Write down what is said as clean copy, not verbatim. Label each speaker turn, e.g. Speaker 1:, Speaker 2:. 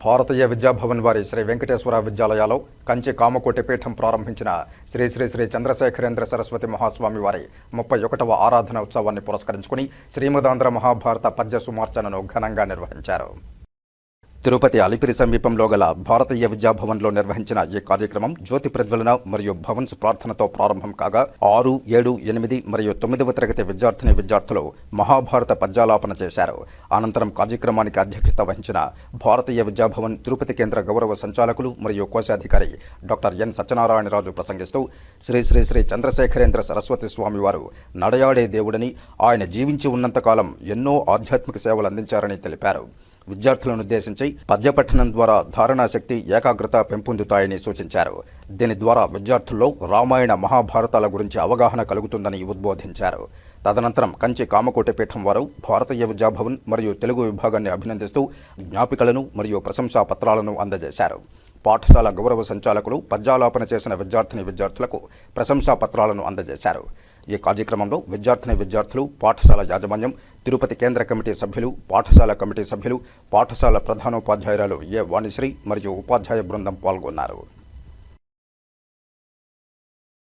Speaker 1: భారతీయ విద్యాభవన్ వారి శ్రీ వెంకటేశ్వర విద్యాలయాలో కంచి కామకోటి పీఠం ప్రారంభించిన శ్రీ శ్రీ శ్రీ చంద్రశేఖరేంద్ర సరస్వతి మహాస్వామి వారి 31వ ఆరాధన ఉత్సవాన్ని పురస్కరించుకుని శ్రీమదాంధ్ర మహాభారత పద్య సుమార్చనను ఘనంగా నిర్వహించారు. తిరుపతి అలిపిరి సమీపంలో గల భారతీయ విద్యాభవన్లో నిర్వహించిన ఈ కార్యక్రమం జ్యోతి ప్రజ్వలన మరియు భవన్స్ ప్రార్థనతో ప్రారంభం కాగా 6, 7, 8 మరియు 9వ తరగతి విద్యార్థులు మహాభారత పద్యాలాపన చేశారు. అనంతరం కార్యక్రమానికి అధ్యక్షత వహించిన భారతీయ విద్యాభవన్ తిరుపతి కేంద్ర గౌరవ సంచాలకులు మరియు కోశాధికారి డాక్టర్ ఎన్ సత్యనారాయణరాజు ప్రసంగిస్తూ శ్రీ శ్రీ శ్రీ చంద్రశేఖరేంద్ర సరస్వతి స్వామి వారు నడయాడే దేవుడని, ఆయన జీవించి ఉన్నంతకాలం ఎన్నో ఆధ్యాత్మిక సేవలు అందించారని తెలిపారు. విద్యార్థులను ఉద్దేశించి పద్యపఠనం ద్వారా ధారణాశక్తి, ఏకాగ్రత పెంపొందుతాయని సూచించారు. దీని ద్వారా విద్యార్థుల్లో రామాయణ మహాభారతాల గురించి అవగాహన కలుగుతుందని ఉద్బోధించారు. తదనంతరం కంచి కామకోటి పీఠం వారు భారతీయ విద్యాభవన్ మరియు తెలుగు విభాగాన్ని అభినందిస్తూ జ్ఞాపికలను మరియు ప్రశంసా పత్రాలను అందజేశారు. పాఠశాల గౌరవ సంచాలకులు పద్యాలాపన చేసిన విద్యార్థులకు ప్రశంసా పత్రాలను అందజేశారు. ఈ కార్యక్రమంలో విద్యార్థులు, పాఠశాల యాజమాన్యం, తిరుపతి కేంద్ర కమిటీ సభ్యులు, పాఠశాల కమిటీ సభ్యులు, పాఠశాల ప్రధానోపాధ్యాయురాలు ఏ వాణిశ్రీ మరియు ఉపాధ్యాయ బృందం పాల్గొన్నారు.